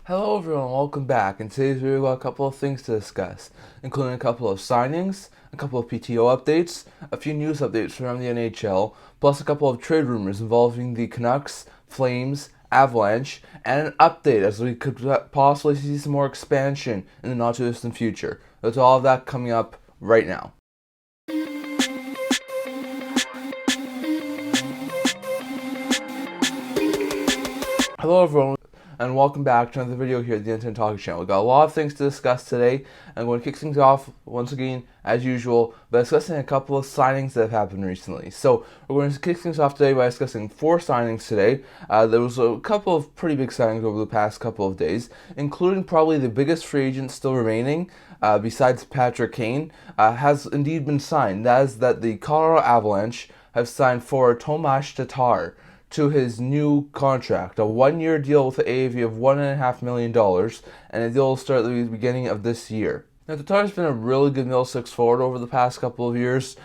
Hello everyone, welcome back. In today's video, we've got a couple of things to discuss, including a couple of signings, a couple of PTO updates, a few news updates from the NHL, plus a couple of trade rumors involving the Canucks, Flames, Avalanche, and an update as we could possibly see some more expansion in the not too distant future. There's all of that coming up right now. Hello everyone, and welcome back to another video here at the Internet Talking Channel. We've got a lot of things to discuss today. I'm going to kick things off once again, as usual, by discussing a couple of signings that have happened recently. So we're going to kick things off today by discussing 4 signings today. There was a couple of pretty big signings over the past couple of days, including probably the biggest free agent still remaining, besides Patrick Kane, has indeed been signed. That is that the Colorado Avalanche have signed for Tomas Tatar to his new contract, a 1-year deal with an AAV of $1.5 million, and the deal will start at the beginning of this year. Now, Tatar's been a really good middle six forward over the past couple of years.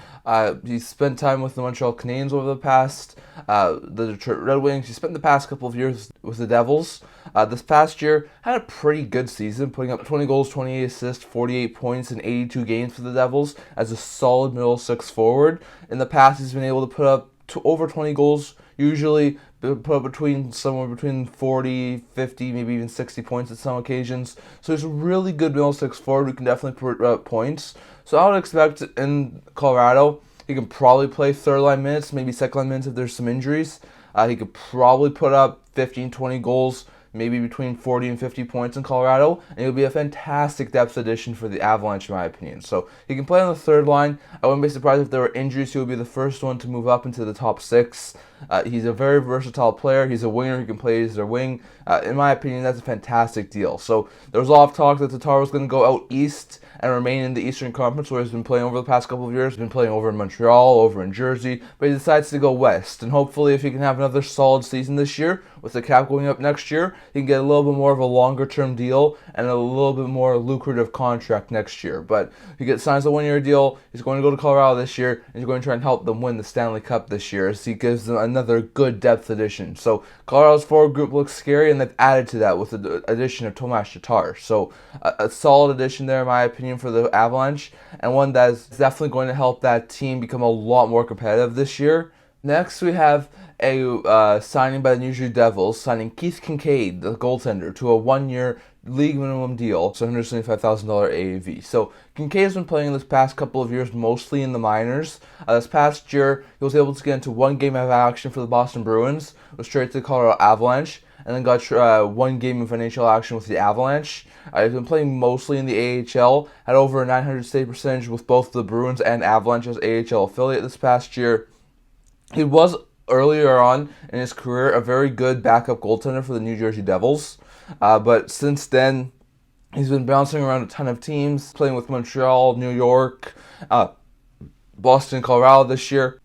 He's spent time with the Montreal Canadiens over the past, the Detroit Red Wings. He spent the past couple of years with the Devils. This past year, had a pretty good season, putting up 20 goals, 28 assists, 48 points in 82 games for the Devils as a solid middle six forward. In the past, he's been able to put up over 20 goals, usually put up somewhere between 40, 50, maybe even 60 points at some occasions. So he's a really good middle six forward who can definitely put up points. So I would expect in Colorado, he can probably play third line minutes, maybe second line minutes if there's some injuries. He could probably put up 15, 20 goals, maybe between 40 and 50 points in Colorado, and he'll be a fantastic depth addition for the Avalanche, in my opinion. So he can play on the third line. I wouldn't be surprised if there were injuries. He would be the first one to move up into the top 6. He's a very versatile player. He's a winger. He can play as a wing. In my opinion, that's a fantastic deal. So there was a lot of talk that Tatar was going to go out east and remain in the Eastern Conference, where he's been playing over the past couple of years. He's been playing over in Montreal, over in Jersey, but he decides to go west. And hopefully, if he can have another solid season this year, with the cap going up next year, he can get a little bit more of a longer-term deal and a little bit more lucrative contract next year. But he signs a 1-year deal. He's going to go to Colorado this year, and he's going to try and help them win the Stanley Cup this year, as he gives them another good depth addition. So Colorado's forward group looks scary, and they've added to that with the addition of Tomas Tatar. So a solid addition there, in my opinion, for the Avalanche, and one that is definitely going to help that team become a lot more competitive this year. Next, we have a signing by the New Jersey Devils, signing Keith Kincaid, the goaltender, to a 1-year league minimum deal, so $175,000 AAV. So Kincaid has been playing this past couple of years mostly in the minors. This past year, he was able to get into 1 game of action for the Boston Bruins, was traded to the Colorado Avalanche, and then got 1 game of NHL action with the Avalanche. He's been playing mostly in the AHL, had over a .900 save percentage with both the Bruins and Avalanche as AHL affiliate this past year. He was, earlier on in his career, a very good backup goaltender for the New Jersey Devils, but since then, he's been bouncing around a ton of teams, playing with Montreal, New York, Boston, Colorado this year.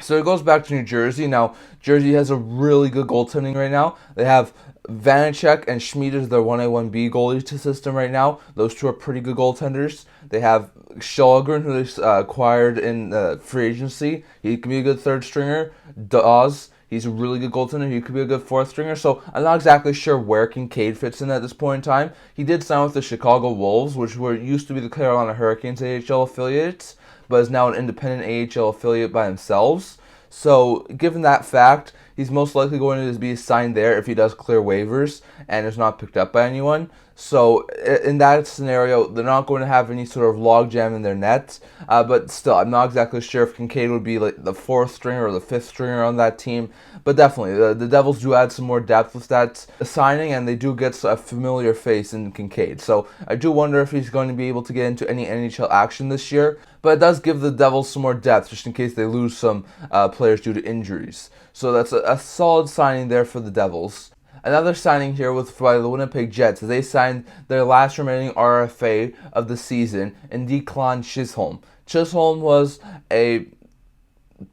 So he goes back to New Jersey. Now, Jersey has a really good goaltending right now. They have Vanacek and Schmid as their 1A, 1B goalie system right now. Those two are pretty good goaltenders. They have Shalgren, who they acquired in free agency. He can be a good third stringer. Dawes, he's a really good goaltender. He could be a good fourth stringer. So I'm not exactly sure where Kincaid fits in at this point in time. He did sign with the Chicago Wolves, which used to be the Carolina Hurricanes AHL affiliates, but is now an independent AHL affiliate by themselves. So, given that fact, he's most likely going to be signed there if he does clear waivers and is not picked up by anyone. So, in that scenario, they're not going to have any sort of logjam in their net. But still, I'm not exactly sure if Kincaid would be like the 4th stringer or the 5th stringer on that team. But definitely, the Devils do add some more depth with that signing, and they do get a familiar face in Kincaid. So, I do wonder if he's going to be able to get into any NHL action this year. But it does give the Devils some more depth, just in case they lose some players due to injuries. So that's a solid signing there for the Devils. Another signing here by the Winnipeg Jets, as they signed their last remaining RFA of the season in Declan Chisholm. Chisholm was a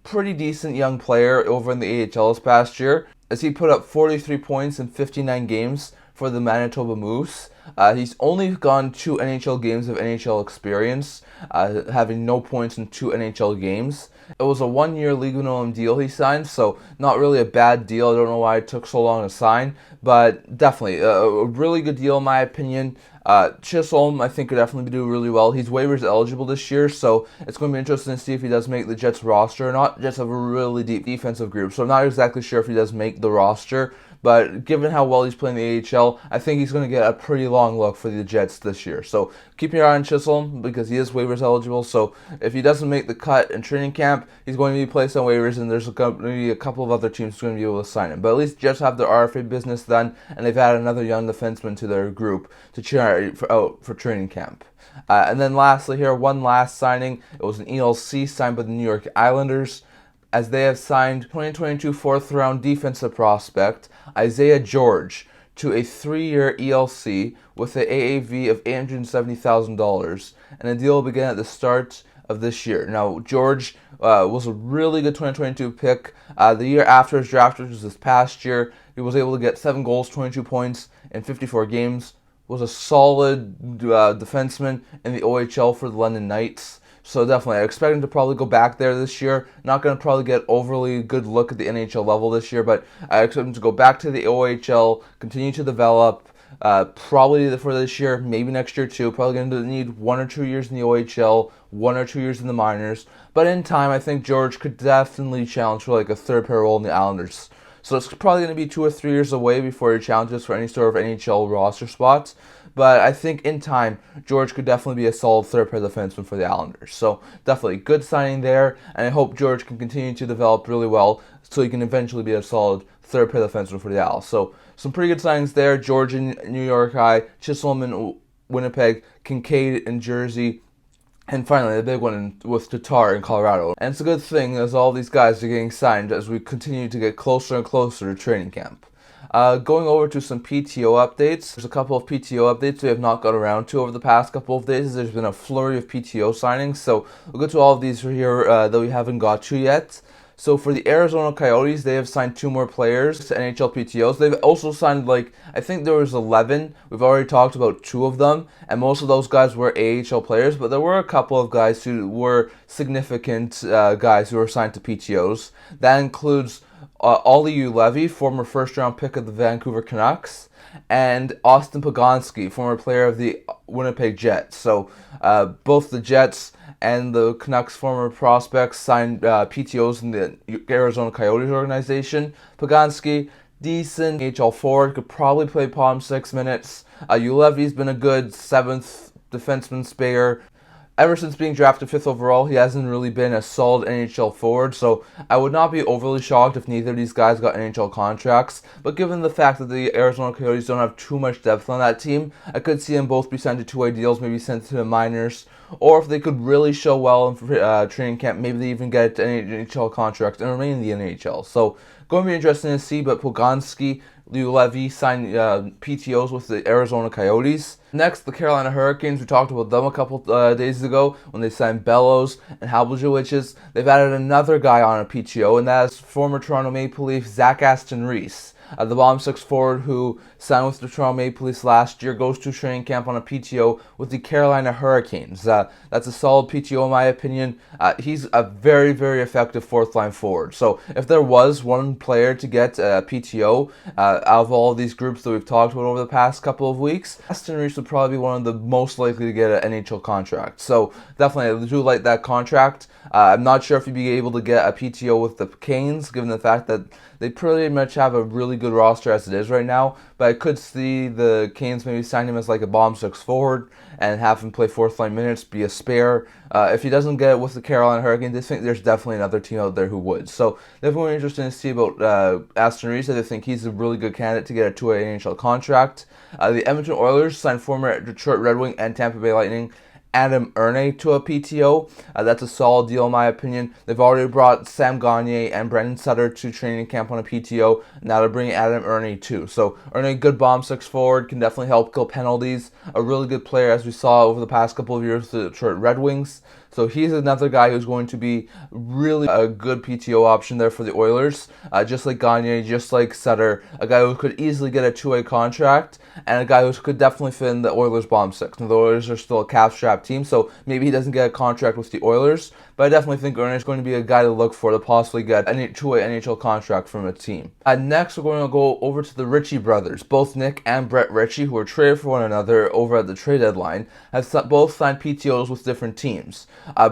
pretty decent young player over in the AHL this past year, as he put up 43 points in 59 games for the Manitoba Moose. He's only gone 2 NHL games of NHL experience, having no points in 2 NHL games. It was a 1-year league minimum deal he signed, so not really a bad deal. I don't know why it took so long to sign, but definitely a really good deal in my opinion. Chisholm, I think, could definitely do really well. He's waivers eligible this year, so it's going to be interesting to see if he does make the Jets roster or not. Jets have a really deep defensive group, so I'm not exactly sure if he does make the roster. But given how well he's playing the AHL, I think he's going to get a pretty long look for the Jets this year. So keep your eye on Chisholm because he is waivers eligible. So if he doesn't make the cut in training camp, he's going to be placed on waivers, and there's going to be a couple of other teams going to be able to sign him. But at least Jets have their RFA business done, and they've added another young defenseman to their group to cheer out for training camp. And then lastly here, one last signing. It was an ELC signed by the New York Islanders, as they have signed 2022 fourth-round defensive prospect Isaiah George to a 3-year ELC with an AAV of $870,000, and the deal will begin at the start of this year. Now, George was a really good 2022 pick. The year after his draft, which was this past year, he was able to get 7 goals, 22 points in 54 games, was a solid defenseman in the OHL for the London Knights. So definitely, I expect him to probably go back there this year. Not going to probably get overly good look at the NHL level this year, but I expect him to go back to the OHL, continue to develop, probably for this year, maybe next year too. Probably going to need 1 or 2 years in the OHL, 1 or 2 years in the minors. But in time, I think George could definitely challenge for like a third pair role in the Islanders. So it's probably going to be 2 or 3 years away before he challenges for any sort of NHL roster spots. But I think in time, George could definitely be a solid third pair defenseman for the Islanders. So definitely good signing there, and I hope George can continue to develop really well so he can eventually be a solid third pair defenseman for the Isles. So some pretty good signings there. George in New York High, Chisholm in Winnipeg, Kincaid in Jersey, and finally, the big one with Tatar in Colorado. And it's a good thing as all these guys are getting signed as we continue to get closer and closer to training camp. Going over to some PTO updates. There's a couple of PTO updates we have not got around to over the past couple of days. There's been a flurry of PTO signings, so we'll go to all of these here that we haven't got to yet. So for the Arizona Coyotes, they have signed 2 more players to NHL PTOs. They've also signed, I think there was 11. We've already talked about 2 of them, and most of those guys were AHL players, but there were a couple of guys who were significant guys who were signed to PTOs. That includes Olli Juolevi, former first-round pick of the Vancouver Canucks, and Austin Pogonski, former player of the Winnipeg Jets. So both the Jets and the Canucks former prospects signed PTOs in the Arizona Coyotes organization. Pogonski, decent AHL forward, could probably play bottom 6 minutes. Juolevi's been a good 7th defenseman spare. Ever since being drafted 5th overall, he hasn't really been a solid NHL forward, so I would not be overly shocked if neither of these guys got NHL contracts. But given the fact that the Arizona Coyotes don't have too much depth on that team, I could see them both be signed to 2-way deals, maybe sent to the minors, or if they could really show well in training camp, maybe they even get an NHL contract and remain in the NHL. So, going to be interesting to see, but Pogonski, Juolevi signed PTOs with the Arizona Coyotes. Next, the Carolina Hurricanes. We talked about them a couple days ago when they signed Bellows and Habljewicz. They've added another guy on a PTO, and that is former Toronto Maple Leaf Zach Aston Reese. The bottom 6 forward who signed with the Toronto Maple Leafs last year goes to training camp on a PTO with the Carolina Hurricanes. That's a solid PTO in my opinion. He's a very, very effective 4th-line forward. So if there was one player to get a PTO out of all of these groups that we've talked about over the past couple of weeks, Aston Reese would probably be one of the most likely to get an NHL contract. So definitely, I do like that contract. I'm not sure if he'd be able to get a PTO with the Canes, given the fact that they pretty much have a really good roster as it is right now, but I could see the Canes maybe sign him as like a bottom 6 forward and have him play 4th-line minutes, be a spare. If he doesn't get it with the Carolina Hurricanes, I think there's definitely another team out there who would. So definitely interesting to see about Aston Reese. I think he's a really good candidate to get a 2-way NHL contract. The Edmonton Oilers signed former Detroit Red Wing and Tampa Bay Lightning Adam Erne to a PTO. That's a solid deal in my opinion. They've already brought Sam Gagner and Brendan Sutter to training camp on a PTO. Now they're bringing Adam Erne too. So Erne, good bottom 6 forward, can definitely help kill penalties. A really good player as we saw over the past couple of years with the Detroit Red Wings. So he's another guy who's going to be really a good PTO option there for the Oilers. Just like Gagne, just like Sutter, a guy who could easily get a two-way contract, and a guy who could definitely fit in the Oilers' bottom six. Now, the Oilers are still a cap-strapped team, so maybe he doesn't get a contract with the Oilers, but I definitely think Erner's going to be a guy to look for to possibly get a two-way NHL contract from a team. Next, we're going to go over to the Ritchie brothers. Both Nick and Brett Ritchie, who were traded for one another over at the trade deadline, have both signed PTOs with different teams.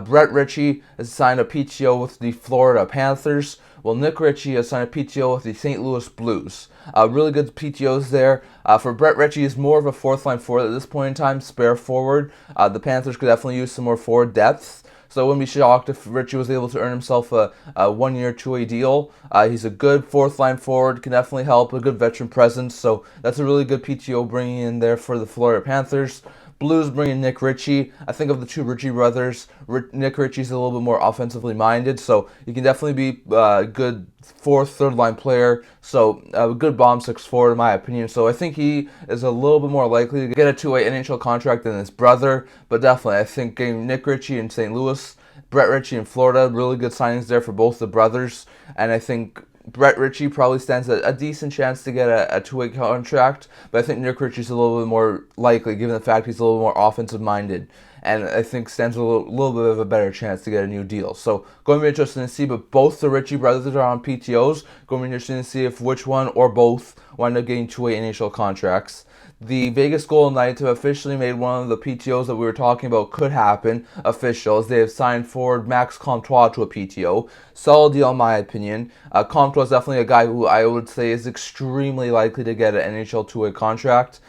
Brett Ritchie has signed a PTO with the Florida Panthers, while Nick Ritchie has signed a PTO with the St. Louis Blues. Really good PTOs there. For Brett Ritchie, is more of a fourth-line forward at this point in time, spare forward. The Panthers could definitely use some more forward depth. So I wouldn't be shocked if Ritchie was able to earn himself a one-year, two-way deal. He's a good fourth-line forward, can definitely help, a good veteran presence. So that's a really good PTO bringing in there for the Florida Panthers. Blues bringing Nick Ritchie. I think of the two Ritchie brothers, Nick Ritchie's a little bit more offensively minded, so he can definitely be a good third-line player. So a good bomb six forward in my opinion. So I think he is a little bit more likely to get a two-way NHL contract than his brother. But definitely, I think getting Nick Ritchie in St. Louis, Brett Ritchie in Florida, really good signings there for both the brothers. And I think Brett Ritchie probably stands a decent chance to get a two-way contract, but I think Nick Ritchie's a little bit more likely, given the fact he's a little more offensive-minded, and I think stands a little bit of a better chance to get a new deal. So going to be interesting to see, but both the Ritchie brothers are on PTOs. Going to be interesting to see if which one or both wind up getting two-way NHL contracts. The Vegas Golden Knights have officially made one of the PTOs that we were talking about could happen official, as they have signed forward Max Comtois to a PTO. Solid deal in my opinion. Comtois is definitely a guy who I would say is extremely likely to get an NHL two-way contract.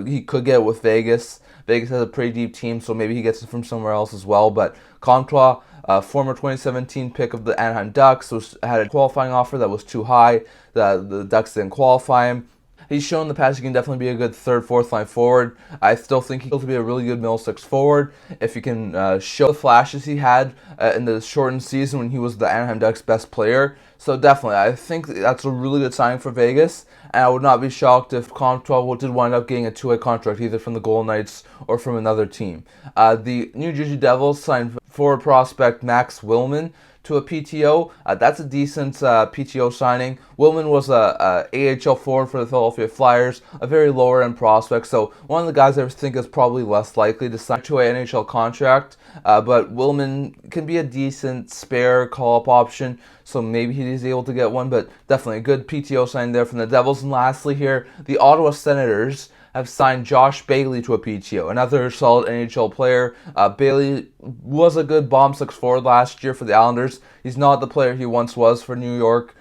He could get it with Vegas. Vegas has a pretty deep team, so maybe he gets it from somewhere else as well. But Comtois, former 2017 pick of the Anaheim Ducks, had a qualifying offer that was too high. The Ducks didn't qualify him. He's shown in the past he can definitely be a good third, fourth line forward. I still think he'll be a really good middle six forward if he can show the flashes he had in the shortened season when he was the Anaheim Ducks' best player. So definitely, I think that's a really good signing for Vegas, and I would not be shocked if Comtois did wind up getting a two-way contract either from the Golden Knights or from another team. The New Jersey Devils signed forward prospect Max Willman to a PTO. That's a decent PTO signing. Willman was a AHL forward for the Philadelphia Flyers, a very lower end prospect, so one of the guys I think is probably less likely to sign to an NHL contract, but Willman can be a decent spare call-up option, so maybe he's able to get one, but definitely a good PTO sign there from the Devils. And lastly here, the Ottawa Senators have signed Josh Bailey to a PTO, another solid NHL player. Bailey was a good bomb six forward last year for the Islanders. He's not the player he once was for New York.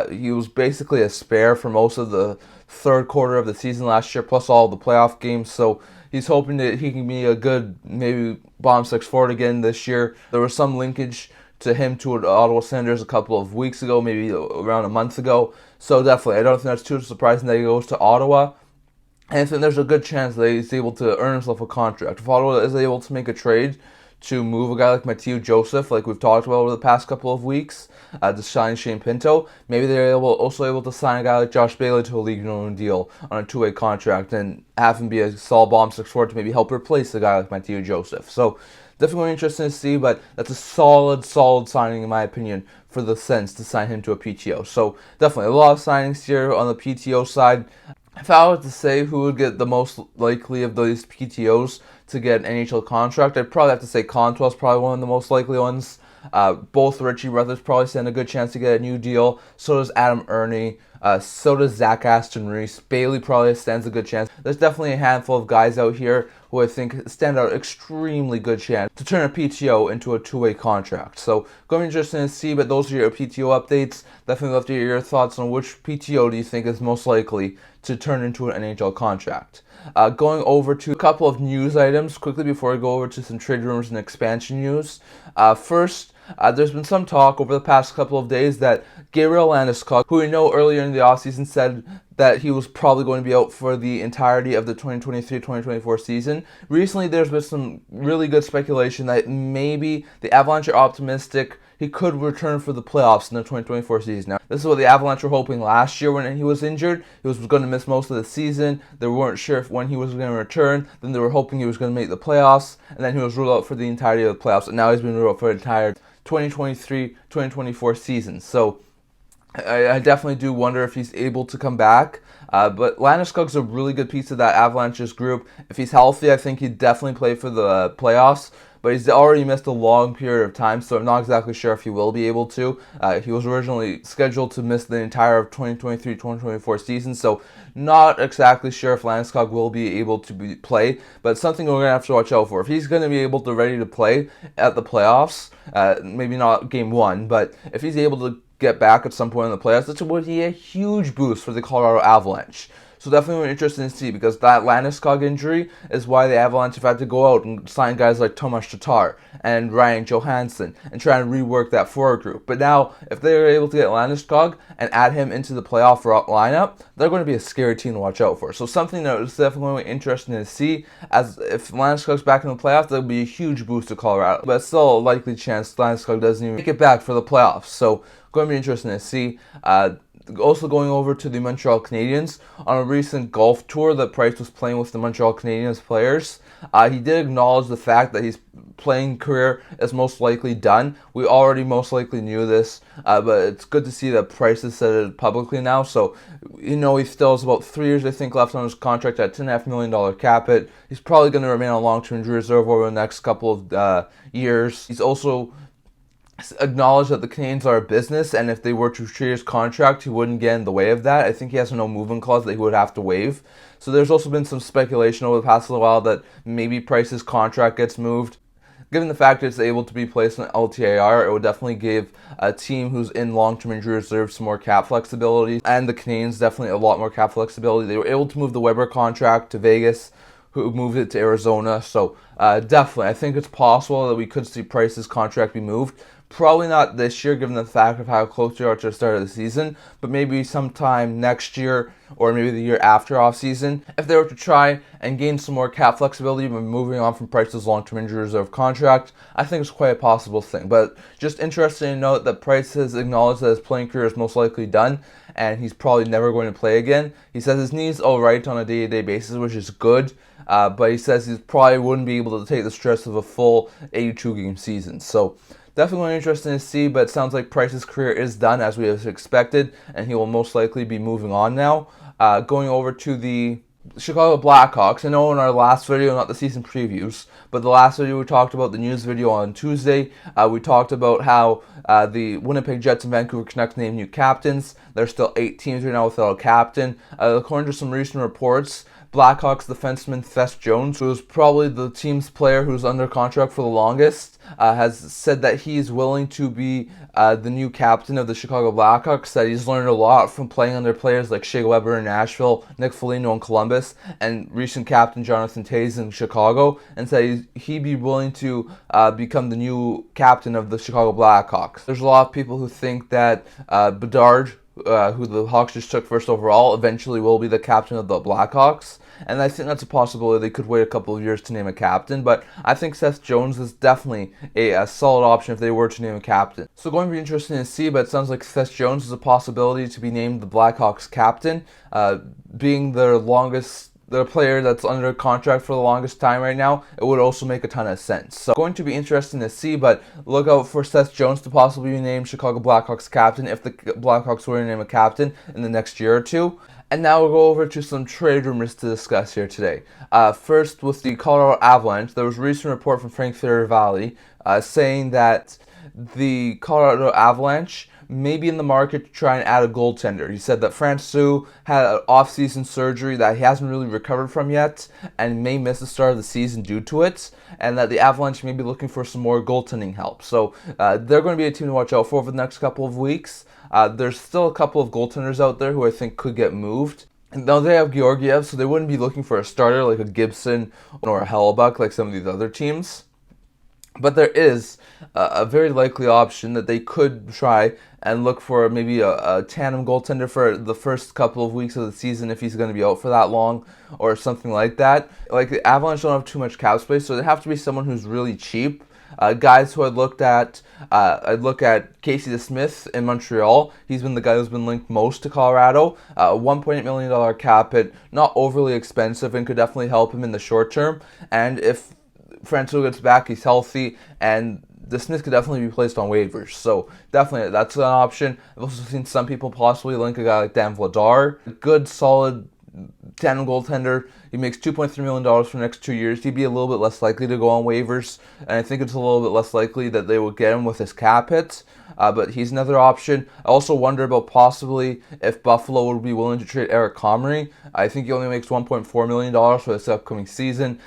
He was basically a spare for most of the third quarter of the season last year, plus all the playoff games. So he's hoping that he can be a good maybe bomb six forward again this year. There was some linkage to him to the Ottawa Senators a couple of weeks ago, maybe around a month ago. So definitely, I don't think that's too surprising that he goes to Ottawa. And I think there's a good chance that he's able to earn himself a contract. If Ottawa is able to make a trade to move a guy like Mathieu Joseph, like we've talked about over the past couple of weeks, to sign Shane Pinto, maybe they're also able to sign a guy like Josh Bailey to a league-known deal on a two-way contract and have him be a solid bomb six forward to maybe help replace a guy like Mathieu Joseph. So definitely interesting to see, but that's a solid signing in my opinion for the Sens to sign him to a PTO. So definitely a lot of signings here on the PTO side. If I were to say who would get the most likely of these PTOs to get an NHL contract, I'd probably have to say Comtois is probably one of the most likely ones. Both Ritchie brothers probably stand a good chance to get a new deal. So does Adam Ernie. So does Zach Aston Reese. Bailey probably stands a good chance. There's definitely a handful of guys out here who I think stand out extremely good chance to turn a PTO into a two-way contract. So going to be interesting to see, but those are your PTO updates. Definitely love to hear your thoughts on which PTO do you think is most likely to turn into an NHL contract. Going over to a couple of news items quickly before I go over to some trade rumors and expansion news. First, there's been some talk over the past couple of days that Gabriel Landeskog, who we know earlier in the offseason said that he was probably going to be out for the entirety of the 2023-2024 season. Recently, there's been some really good speculation that maybe the Avalanche are optimistic he could return for the playoffs in the 2024 season. Now, this is what the Avalanche were hoping last year when he was injured. He was going to miss most of the season. They weren't sure when he was going to return. Then they were hoping he was going to make the playoffs, and then he was ruled out for the entirety of the playoffs, and now he's been ruled out for the entire 2023-2024 season. So I definitely do wonder if he's able to come back. But Landeskog's a really good piece of that Avalanche's group. If he's healthy, I think he'd definitely play for the playoffs. But he's already missed a long period of time, so I'm not exactly sure if he will be able to. He was originally scheduled to miss the entire 2023-2024 season, so not exactly sure if Landeskog will be able to play. But it's something we're going to have to watch out for. If he's going to be able to ready to play at the playoffs, maybe not game one, but if he's able to get back at some point in the playoffs, this would be a huge boost for the Colorado Avalanche. So definitely interesting to see, because that Landeskog injury is why the Avalanche have had to go out and sign guys like Tomas Tatar and Ryan Johansson and try and rework that forward group. But now, if they're able to get Landeskog and add him into the playoff lineup, they're going to be a scary team to watch out for. So something that is definitely interesting to see, as if Landeskog's back in the playoffs, that'll be a huge boost to Colorado. But still a likely chance Landeskog doesn't even make it back for the playoffs. So going to be interesting to see. Also going over to the Montreal Canadiens, on a recent golf tour that Price was playing with the Montreal Canadiens players, he did acknowledge the fact that his playing career is most likely done. We already most likely knew this, but it's good to see that Price has said it publicly now. So, he still has about 3 years, I think, left on his contract at $10.5 million cap hit. He's probably going to remain on long-term injury reserve over the next couple of years. He's also acknowledge that the Canadiens are a business, and if they were to treat his contract, he wouldn't get in the way of that. I think he has no movement clause that he would have to waive. So there's also been some speculation over the past little while that maybe Price's contract gets moved. Given the fact it's able to be placed on LTIR, it would definitely give a team who's in long-term injury reserve some more cap flexibility, and the Canadiens definitely a lot more cap flexibility. They were able to move the Weber contract to Vegas, who moved it to Arizona. So definitely, I think it's possible that we could see Price's contract be moved. Probably not this year, given the fact of how close we are to the start of the season, but maybe sometime next year or maybe the year after off-season. If they were to try and gain some more cap flexibility by moving on from Price's long-term injury reserve contract, I think it's quite a possible thing. But just interesting to note that Price has acknowledged that his playing career is most likely done, and he's probably never going to play again. He says his knee's alright on a day-to-day basis, which is good, but he says he probably wouldn't be able to take the stress of a full 82-game season. So definitely interesting to see, but it sounds like Price's career is done as we have expected, and he will most likely be moving on now. Going over to the Chicago Blackhawks. I know in our last video, not the season previews, but the last video we talked about the news video on Tuesday. We talked about how the Winnipeg Jets and Vancouver Canucks named new captains. There's still 8 teams right now without a captain. According to some recent reports, Blackhawks defenseman Seth Jones, who is probably the team's player who's under contract for the longest, has said that he's willing to be the new captain of the Chicago Blackhawks, that he's learned a lot from playing under players like Shea Weber in Nashville, Nick Foligno in Columbus, and recent captain Jonathan Toews in Chicago, and said he'd be willing to become the new captain of the Chicago Blackhawks. There's a lot of people who think that Bedard, who the Hawks just took first overall, eventually will be the captain of the Blackhawks. And I think that's a possibility. They could wait a couple of years to name a captain, but I think Seth Jones is definitely a solid option if they were to name a captain. So going to be interesting to see, but it sounds like Seth Jones is a possibility to be named the Blackhawks captain, being their player that's under contract for the longest time right now. It would also make a ton of sense. So going to be interesting to see, but look out for Seth Jones to possibly be named Chicago Blackhawks captain if the Blackhawks were to name a captain in the next year or two. And now we'll go over to some trade rumors to discuss here today. First, with the Colorado Avalanche, there was a recent report from Frank Fioravalli saying that the Colorado Avalanche may be in the market to try and add a goaltender. He said that Francouz had an off-season surgery that he hasn't really recovered from yet and may miss the start of the season due to it, and that the Avalanche may be looking for some more goaltending help. So they're going to be a team to watch out for over the next couple of weeks. There's still a couple of goaltenders out there who I think could get moved. Now they have Georgiev, so they wouldn't be looking for a starter like a Gibson or a Hellebuck like some of these other teams. But there is a very likely option that they could try and look for maybe a tandem goaltender for the first couple of weeks of the season if he's going to be out for that long or something like that. Like the Avalanche don't have too much cap space, so they have to be someone who's really cheap. Guys who I'd look at Casey DeSmith in Montreal. He's been the guy who's been linked most to Colorado. $1.8 million cap hit, not overly expensive, and could definitely help him in the short term. And if Francouz gets back, he's healthy, and the Smith could definitely be placed on waivers. So definitely that's an option. I've also seen some people possibly link a guy like Dan Vladar. A good, solid tandem goaltender. He makes $2.3 million for the next 2 years. He'd be a little bit less likely to go on waivers, and I think it's a little bit less likely that they would get him with his cap hits. But he's another option. I also wonder about possibly if Buffalo would be willing to trade Eric Comrie. I think he only makes $1.4 million for this upcoming season.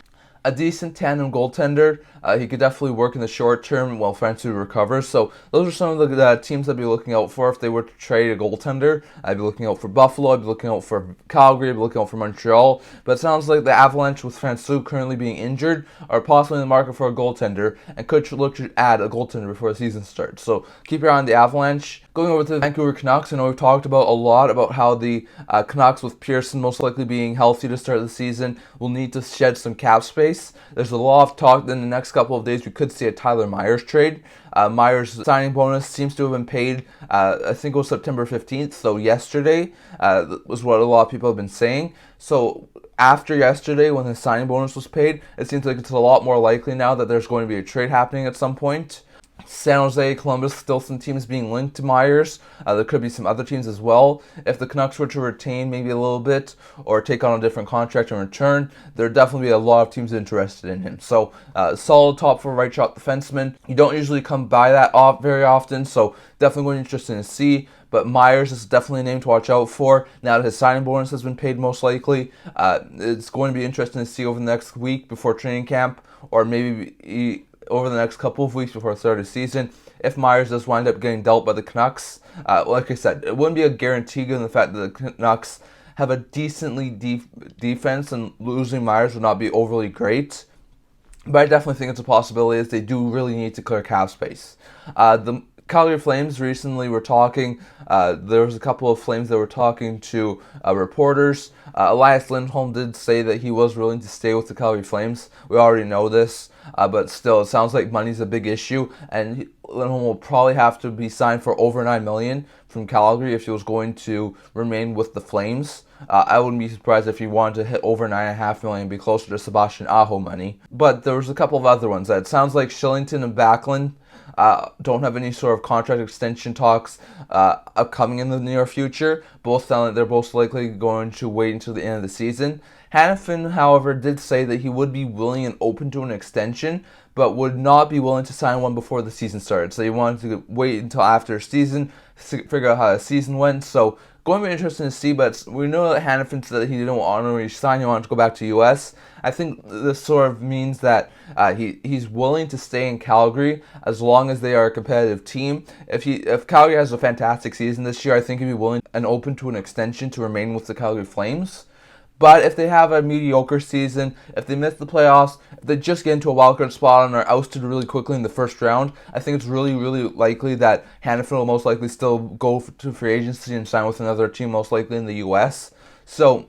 A decent tandem goaltender. He could definitely work in the short term while Francouz recovers. So those are some of the teams I'd be looking out for if they were to trade a goaltender. I'd be looking out for Buffalo. I'd be looking out for Calgary. I'd be looking out for Montreal. But it sounds like the Avalanche, with Francouz currently being injured, are possibly in the market for a goaltender and could look to add a goaltender before the season starts. So keep your eye on the Avalanche. Going over to the Vancouver Canucks, I know we've talked about a lot about how the Canucks, with Pearson most likely being healthy to start the season, will need to shed some cap space. There's a lot of talk that in the next couple of days we could see a Tyler Myers trade. Myers' signing bonus seems to have been paid, I think it was September 15th, so yesterday was what a lot of people have been saying. So after yesterday, when his signing bonus was paid, it seems like it's a lot more likely now that there's going to be a trade happening at some point. San Jose, Columbus, still some teams being linked to Myers. There could be some other teams as well. If the Canucks were to retain maybe a little bit or take on a different contract in return, there would definitely be a lot of teams interested in him. So, solid top 4 right shot defenseman. You don't usually come by that very often, so definitely going to be interesting to see. But Myers is definitely a name to watch out for now that his signing bonus has been paid most likely. It's going to be interesting to see over the next week before training camp, or maybe over the next couple of weeks before the start of the season, if Myers does wind up getting dealt by the Canucks. Like I said, it wouldn't be a guarantee given the fact that the Canucks have a decently defense, and losing Myers would not be overly great. But I definitely think it's a possibility, as they do really need to clear cap space. The Calgary Flames recently were talking. There was a couple of Flames that were talking to reporters. Elias Lindholm did say that he was willing to stay with the Calgary Flames. We already know this, but still, it sounds like money's a big issue, and Lindholm will probably have to be signed for over $9 million from Calgary if he was going to remain with the Flames. I wouldn't be surprised if he wanted to hit over $9.5 million and be closer to Sebastian Aho money. But there was a couple of other ones. It sounds like Shillington and Backlund don't have any sort of contract extension talks upcoming in the near future. Both sound like they're most likely going to wait until the end of the season. Hanifin, however, did say that he would be willing and open to an extension, but would not be willing to sign one before the season started. So he wanted to wait until after season to figure out how the season went. So going to be interesting to see, but we know that Hanifin said that he didn't want to re-sign, he wanted to go back to U.S. I think this sort of means that he's willing to stay in Calgary as long as they are a competitive team. If Calgary has a fantastic season this year, I think he'd be willing and open to an extension to remain with the Calgary Flames. But if they have a mediocre season, if they miss the playoffs, if they just get into a wildcard spot and are ousted really quickly in the first round, I think it's really, really likely that Hanifin will most likely still go to free agency and sign with another team, most likely in the U.S. So,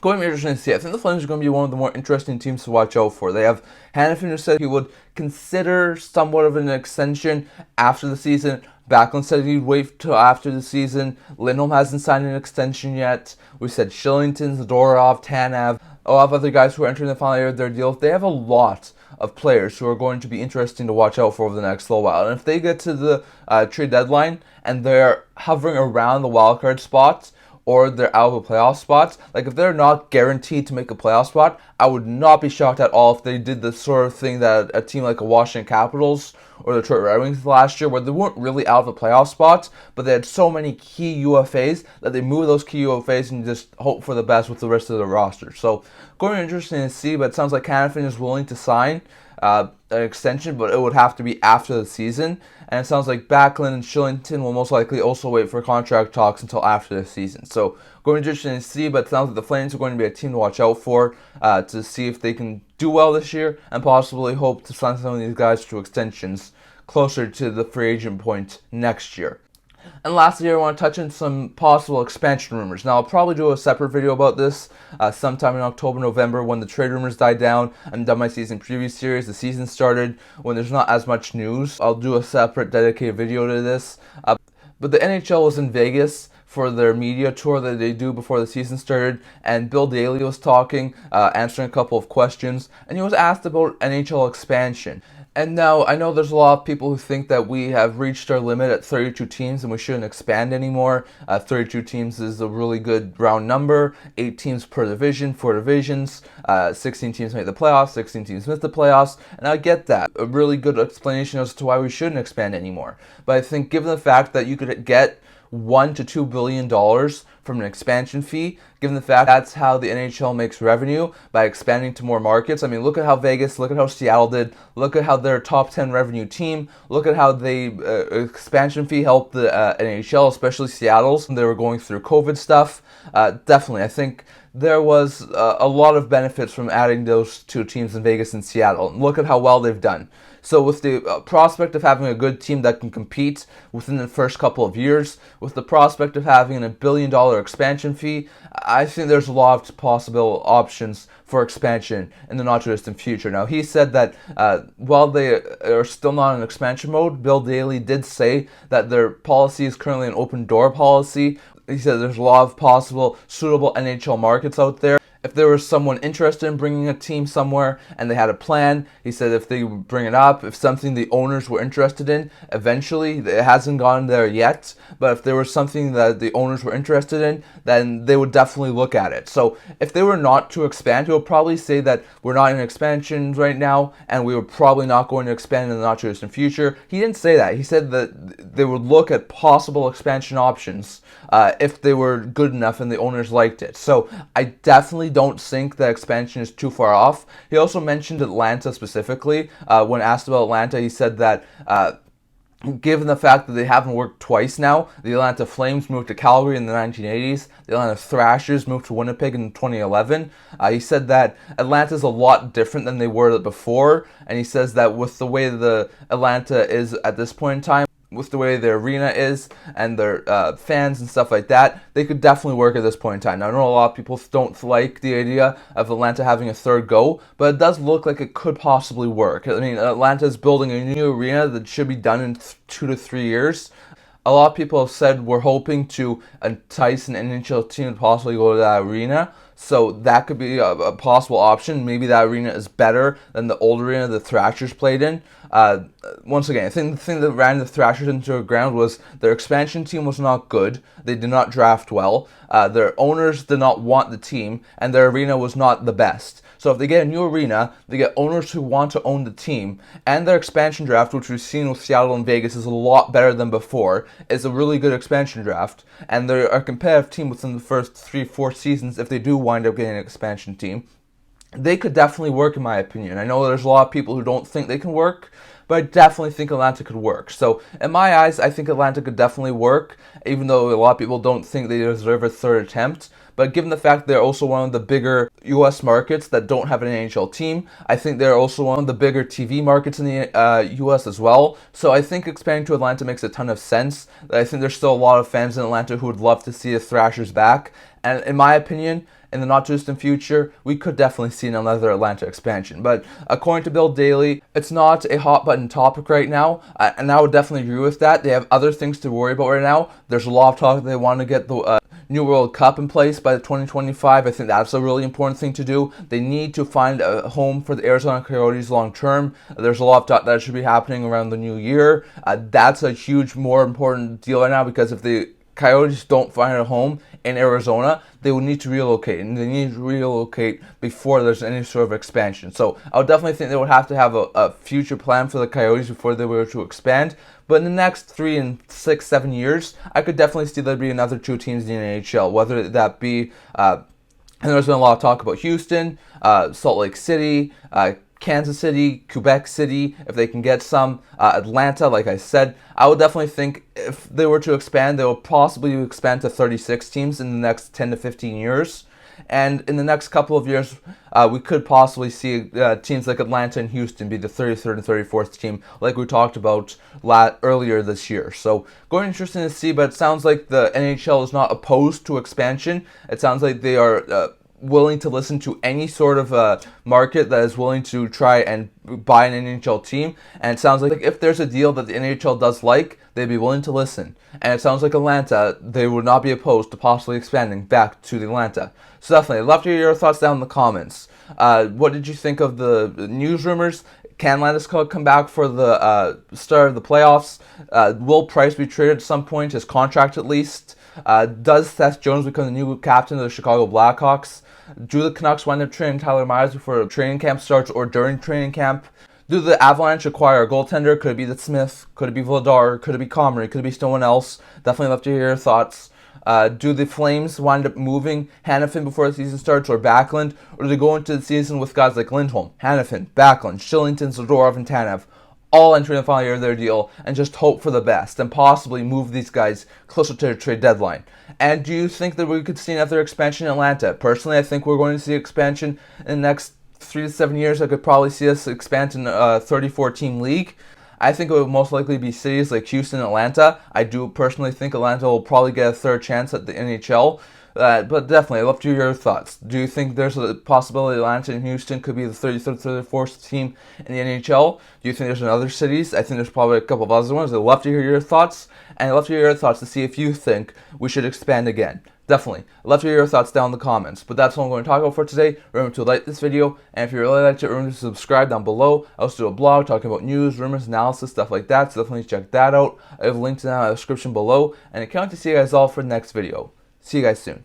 going to be interesting to see. I think the Flames are going to be one of the more interesting teams to watch out for. They have Hanifin, who said he would consider somewhat of an extension after the season. Backlund said he'd wait till after the season. Lindholm hasn't signed an extension yet. We said Shillington, Zadorov, Tanev, a lot of other guys who are entering the final year of their deal. They have a lot of players who are going to be interesting to watch out for over the next little while. And if they get to the trade deadline and they're hovering around the wildcard spots, or they're out of a playoff spot, like if they're not guaranteed to make a playoff spot, I would not be shocked at all if they did the sort of thing that a team like the Washington Capitals or the Detroit Red Wings last year, where they weren't really out of a playoff spot, but they had so many key UFAs that they moved those key UFAs and just hope for the best with the rest of the roster. So, going to be interesting to see, but it sounds like Hanifin is willing to sign an extension, but it would have to be after the season. And it sounds like Backlund and Shillington will most likely also wait for contract talks until after the season. So, going to be interesting to see, but it sounds like the Flames are going to be a team to watch out for to see if they can do well this year and possibly hope to sign some of these guys to extensions closer to the free agent point next year. And lastly, I want to touch on some possible expansion rumors. Now, I'll probably do a separate video about this sometime in October, November, when the trade rumors die down. I'm done my season preview series. The season started when there's not as much news. I'll do a separate dedicated video to this. But the NHL was in Vegas for their media tour that they do before the season started, and Bill Daly was talking, answering a couple of questions, and he was asked about NHL expansion. And now, I know there's a lot of people who think that we have reached our limit at 32 teams and we shouldn't expand anymore. 32 teams is a really good round number. 8 teams per division, 4 divisions. 16 teams make the playoffs, 16 teams miss the playoffs. And I get that. A really good explanation as to why we shouldn't expand anymore. But I think given the fact that you could get $1 to $2 billion from an expansion fee, given the fact that's how the NHL makes revenue, by expanding to more markets. I mean, look at how Vegas, look at how Seattle did, look at how their top 10 revenue team, look at how they expansion fee helped the NHL, especially Seattle's, when they were going through COVID stuff. Definitely, I think there was a lot of benefits from adding those 2 teams in Vegas and Seattle. And look at how well they've done. So with the prospect of having a good team that can compete within the first couple of years, with the prospect of having a $1 billion expansion fee, I think there's a lot of possible options for expansion in the not too distant future. Now, he said that while they are still not in expansion mode, Bill Daly did say that their policy is currently an open door policy. He said there's a lot of possible suitable NHL markets out there. If there was someone interested in bringing a team somewhere and they had a plan, he said if they bring it up, if something the owners were interested in, eventually, it hasn't gone there yet, but if there was something that the owners were interested in, then they would definitely look at it. So if they were not to expand, he would probably say that we're not in expansion right now, and we were probably not going to expand in the not too distant future. He didn't say that. He said that they would look at possible expansion options if they were good enough and the owners liked it. So I definitely don't think that expansion is too far off. He also mentioned Atlanta specifically. When asked about Atlanta, he said that given the fact that they haven't worked twice now, the Atlanta Flames moved to Calgary in the 1980s, the Atlanta Thrashers moved to Winnipeg in 2011. He said that Atlanta's a lot different than they were before, and he says that with the way the Atlanta is at this point in time, with the way their arena is and their fans and stuff like that, they could definitely work at this point in time. Now, I know a lot of people don't like the idea of Atlanta having a third go, but it does look like it could possibly work. I mean, Atlanta is building a new arena that should be done in 2 to 3 years. A lot of people have said we're hoping to entice an NHL team to possibly go to that arena. So that could be a possible option. Maybe that arena is better than the old arena the Thrashers played in. Once again, I think the thing that ran the Thrashers into the ground was their expansion team was not good. They did not draft well. Their owners did not want the team, and their arena was not the best. So if they get a new arena, they get owners who want to own the team, and their expansion draft, which we've seen with Seattle and Vegas, is a lot better than before. It's a really good expansion draft, and they're a competitive team within the first 3-4 seasons if they do wind up getting an expansion team. They could definitely work, in my opinion. I know there's a lot of people who don't think they can work, but I definitely think Atlanta could work. So, in my eyes, I think Atlanta could definitely work, even though a lot of people don't think they deserve a third attempt. But given the fact they're also one of the bigger U.S. markets that don't have an NHL team, I think they're also one of the bigger TV markets in the U.S. as well. So I think expanding to Atlanta makes a ton of sense. I think there's still a lot of fans in Atlanta who would love to see the Thrashers back. And in my opinion, in the not too distant future, we could definitely see another Atlanta expansion. But according to Bill Daly, it's not a hot button topic right now, and I would definitely agree with that. They have other things to worry about right now. There's a lot of talk that they want to get the New World Cup in place by 2025. I think that's a really important thing to do. They need to find a home for the Arizona Coyotes long term. There's a lot of talk that should be happening around the new year. That's a huge, more important deal right now, because if the Coyotes don't find a home in Arizona, they will need to relocate, and they need to relocate before there's any sort of expansion. So I would definitely think they would have to have a future plan for the Coyotes before they were to expand. But in the next 3 and 6, 7 years, I could definitely see there be another 2 teams in the NHL, whether that be, and there's been a lot of talk about Houston, Salt Lake City, Kansas City, Quebec City, if they can get some, Atlanta, like I said. I would definitely think if they were to expand, they will possibly expand to 36 teams in the next 10 to 15 years. And in the next couple of years, we could possibly see teams like Atlanta and Houston be the 33rd and 34th team, like we talked about earlier this year. So going interesting to see, but it sounds like the NHL is not opposed to expansion. It sounds like they are willing to listen to any sort of market that is willing to try and buy an NHL team. And it sounds like if there's a deal that the NHL does like, they'd be willing to listen. And it sounds like Atlanta, they would not be opposed to possibly expanding back to the Atlanta. So definitely, I'd love to hear your thoughts down in the comments. What did you think of the news rumors? Can Landeskog come back for the start of the playoffs? Will Price be traded at some point, his contract at least? Does Seth Jones become the new captain of the Chicago Blackhawks? Do the Canucks wind up trading Tyler Myers before training camp starts or during training camp? Do the Avalanche acquire a goaltender? Could it be the Smith? Could it be Vladar? Could it be Comrie? Could it be someone else? Definitely love to hear your thoughts. Do the Flames wind up moving Hanifin before the season starts or Backlund? Or do they go into the season with guys like Lindholm, Hanifin, Backlund, Shillington, Zadorov, and Tanev all entering the final year of their deal and just hope for the best and possibly move these guys closer to the trade deadline? And do you think that we could see another expansion in Atlanta? Personally, I think we're going to see expansion in the next 3 to 7 years. I could probably see us expand in a 34-team league. I think it would most likely be cities like Houston and Atlanta. I do personally think Atlanta will probably get a third chance at the NHL. But definitely, I'd love to hear your thoughts. Do you think there's a possibility Atlanta and Houston could be the 33rd, 34th team in the NHL? Do you think there's in other cities? I think there's probably a couple of other ones. I'd love to hear your thoughts. And I'd love to hear your thoughts to see if you think we should expand again. Definitely. I'd love to hear your thoughts down in the comments. But that's all I'm going to talk about for today. Remember to like this video. And if you really liked it, remember to subscribe down below. I also do a blog talking about news, rumors, analysis, stuff like that. So definitely check that out. I have a link to that in the description below. And I can't wait to see you guys all for the next video. See you guys soon.